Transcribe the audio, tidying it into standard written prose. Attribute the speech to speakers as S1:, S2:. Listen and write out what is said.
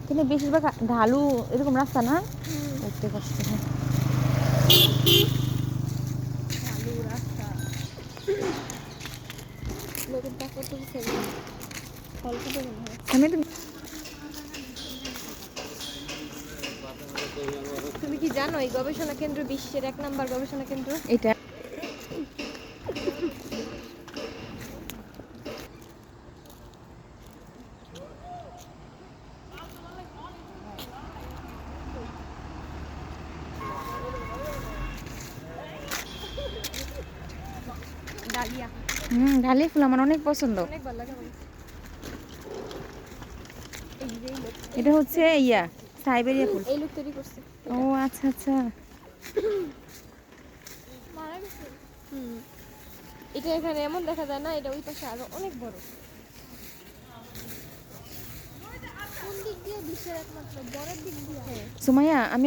S1: কিন্তু বেশিরভাগ ঢালু এরকম রাস্তা না, উঠতে কষ্ট হয়।
S2: ঢালু রাস্তা লোকের টাকা তুলছে ফল খেতে মনে হয়।
S1: আমি তো
S2: তুমি কি জানো এই গবেষণা কেন্দ্র বিশ্বের 1 নম্বর গবেষণা কেন্দ্র?
S1: এটা
S2: ডালিয়া
S1: ডালিয়া ফুল আমার অনেক পছন্দ।
S2: অনেক ভালো লাগে আমার। এই যে এই লোক
S1: এটা হচ্ছে ইয়া সাইবেরিয়া ফুল।
S2: এই লোক তৈরি করছে।
S1: ও আচ্ছা আচ্ছা।
S2: মারা গেছে। এটা এখানে এমন দেখা যায় না, এটা ওই পাশে আরো অনেক বড়। কোন দিক দিয়ে বিশ্বের একমাত্র বড় দিক দিয়ে?
S1: সুমাইয়া আমি